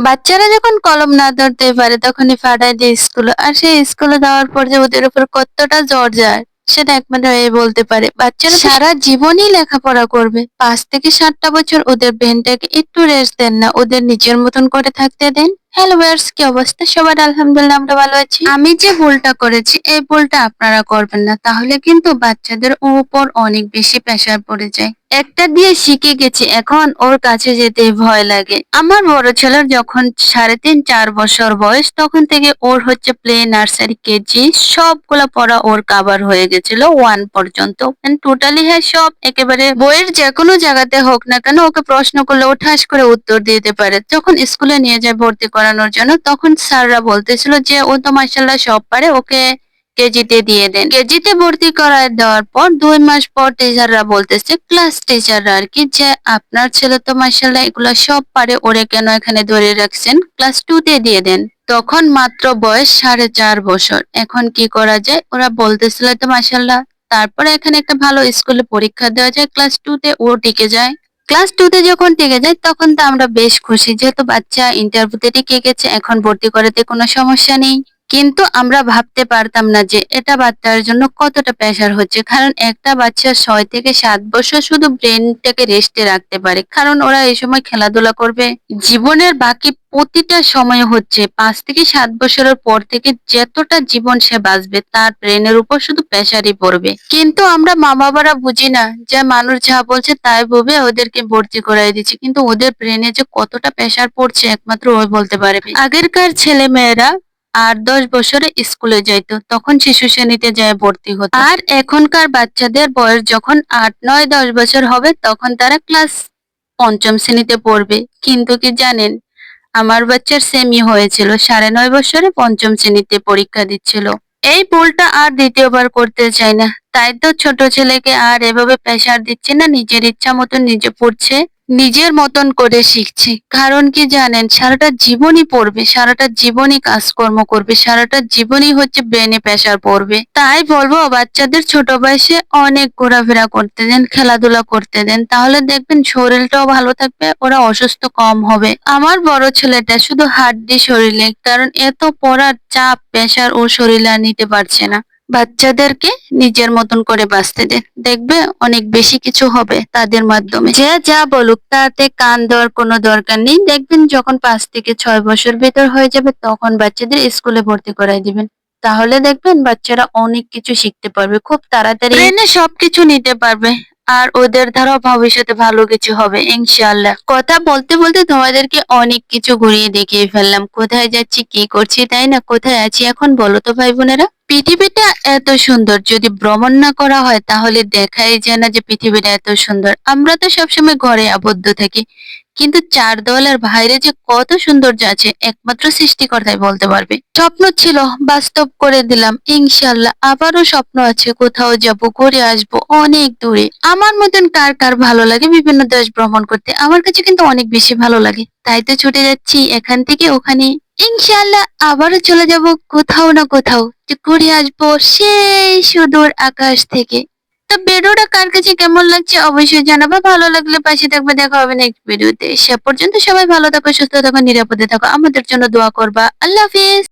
বাচ্চারা যখন কলম না ধরতে পারে তখনই পাঠায় দেয় স্কুলে। আর সেই স্কুলে দেওয়ার পর যে ওদের উপর কতটা ঝড় যায় সেটা একমাত্র এ বলতে পারে। বাচ্চারা তো সারা জীবনই লেখাপড়া করবে। ৫ থেকে ৭ টা বছর ওদের ব্রেনটাকে একটু রেস্ট দেন না। ওদের নিজের মতন করে থাকতে দেন। হ্যালো ভিউয়ার্স, কি অবস্থা সবার? আলহামদুলিল্লাহ আমরা ভালো আছি। আমি যে ভুলটা করেছি এই ভুলটা আপনারা করবেন না। তাহলে কিন্তু বাচ্চাদের উপর অনেক বেশি প্রেশার পড়ে যায়। একটা দিয়ে শিখে গেছি, এখন ওর কাছে যেতে ভয় লাগে। আমার বড় ছেলের যখন ৩.৫-৪ বছর বয়স তখন থেকে ওর হচ্ছে প্লে, নার্সারি, কেজি সবগুলা পড়া ওর কাভার হয়ে গেছিল 1 পর্যন্ত। টোটালি হ্যাঁ, সব একেবারে বইয়ের যেকোনো জায়গাতে হোক না কেন ওকে প্রশ্ন করলে ও ঠাস করে উত্তর দিতে পারে। যখন স্কুলে নিয়ে যায় ভর্তি করানোর জন্য তখন স্যাররা বলতেছিল যে ও তো মাশাআল্লাহ সব পারে, ওকে কেজিতে দিয়ে দেন। কেজিতে ভর্তি করায় দেওয়ার পর ২ মাস পর টিচাররা বলতেছে, ক্লাস টিচাররা আরকি, যে আপনার ছেলে তো মাশাআল্লাহ এগুলা সব পারে, ওরে কেন এখানে ধরে রাখছেন? ক্লাস 2 তে দিয়ে দেন। তখন মাত্র বয়স ৪.৫ বছর। এখন কি করা যায়? ওরা বলতেছিল তো মাশাআল্লাহ। তারপরে এখানে একটা ভালো স্কুলে পরীক্ষা দেওয়া যায়, ক্লাস 2 তে ও টিকে যায়। ক্লাস 2 তে যখন টিকে যায় তখন তো আমরা বেশ খুশি, যেহেতু বাচ্চা ইন্টারভিউতে টিকে গেছে, এখন ভর্তি করাতে কোনো সমস্যা নেই। কিন্তু আমরা ভাবতে পারতাম না যে এটা বাচ্চার জন্য কতটা প্রেশার হচ্ছে। কারণ একটা বাচ্চা ৬ থেকে ৭ বছর শুধু ব্রেনটাকে রেস্টে রাখতে পারে। কারণ ওরা এই সময় খেলাধুলা করবে। জীবনের বাকি প্রতিটা সময় হচ্ছে ৫ থেকে ৭ বছরের পর থেকে যতটা জীবন সে বাঁচবে তার ব্রেনের উপর শুধু প্রেশারই পড়বে। কিন্তু আমরা মা-বাবারা বুঝি না যে মানুষ যা বলছে তাই ভেবে ওদেরকে ভর্তি করাই দিচ্ছি। কিন্তু ওদের ব্রেনে যে কতটা প্রেশার পড়ছে একমাত্র ওই বলতে পারবে। আগেরকার ছেলেমেয়েরা ৮-১০ বছরে স্কুলে যাইতো, তখন শিশু শ্রেণীতে যেয়ে ভর্তি হতো। আর এখনকার বাচ্চাদের বয়স যখন ৮, ৯, ১০ বছর হবে তখন তারা ক্লাস ৫ম শ্রেণীতে পড়বে। কিন্তু কি জানেন, আমার বাচ্চার সেমই হয়েছিল। ৯.৫ বছরে ৫ম শ্রেণীতে পরীক্ষা দিচ্ছিল। এই ভুলটা আর দ্বিতীয়বার করতে চাই না। তাই তো ছোট ছেলেকে আর এভাবে প্রেশার দিচ্ছি না, নিজের ইচ্ছা মতন নিজে পড়ছে, নিজের মতন করে শিখছে। কারণ কি জানেন, সারাটা জীবনই পড়বে, সারাটা জীবনই কাজকর্ম করবে, সারাটা জীবনই হচ্ছে ব্রেনে প্রেশার পড়বে। তাই বলবো বাচ্চাদের ছোট বয়সে অনেক ঘোরাফেরা করতে দেন, খেলাধুলা করতে দেন, তাহলে দেখবেন শরীরটাও ভালো থাকবে, ওরা অসুস্থ কম হবে। আমার বড় ছেলেটা শুধু হাড্ডি শরীরে, কারণ এত পড়ার চাপ প্রেশার ও শরীরে আর নিতে পারছে না। বাচ্চাদেরকে নিজের মতন করে বাঁচতে দেন, দেখবে অনেক বেশি কিছু হবে তাদের মাধ্যমে। যে যা বলুক তাতে কান দেওয়ার কোনো দরকার নেই। দেখবেন যখন ৫ থেকে ৬ বছর ভেতর হয়ে যাবে তখন বাচ্চাদের স্কুলে ভর্তি করাই দিবেন। তাহলে দেখবেন বাচ্চারা অনেক কিছু শিখতে পারবে, খুব তাড়াতাড়ি ব্রেনে সবকিছু নিতে পারবে। আর ওদের দ্বারাও ভবিষ্যতে ভালো কিছু হবে ইনশাআল্লাহ। কথা বলতে বলতে তোমাদেরকে অনেক কিছু ঘুরিয়ে দেখিয়ে ফেললাম। কোথায় যাচ্ছি, কি করছি, তাই না? কোথায় আছি এখন বলো তো ভাই বোনেরা? পৃথিবীটা এত সুন্দর, যদি ভ্রমণ না করা হয় তাহলে দেখাই যায় না যে পৃথিবীটা এত সুন্দর। আমরা তো সবসময় ঘরে আবদ্ধ থাকি, কিন্তু চার দেওয়ালের বাইরে যে কত সৌন্দর্য আছে একমাত্র সৃষ্টিকর্তাই বলতে পারবে। স্বপ্ন ছিল, বাস্তব করে দিলাম ইনশাআল্লাহ। আবারও স্বপ্ন আছে, কোথাও যাব, ঘুরে আসবো অনেক দূরে। আমার মতন কার কার ভালো লাগে বিভিন্ন দেশ ভ্রমণ করতে? আমার কাছে কিন্তু অনেক বেশি ভালো লাগে। তাই তো ছুটে যাচ্ছি এখান থেকে ওখানে। ইনশাআল্লাহ আবারও চলে যাব কোথাও না কোথাও, যে ঘুরে আসবো সেই সুদূর আকাশ থেকে। তো ভিডিওটা কার কাছে কেমন লাগছে অবশ্যই জানাবা। ভালো লাগলে পাশে থাকবে। দেখা হবে নেক্সট ভিডিওতে। সে পর্যন্ত সবাই ভালো থাকো, সুস্থ থাকো, নিরাপদে থাকো। আমাদের জন্য দোয়া করবা। আল্লাহ হাফিজ।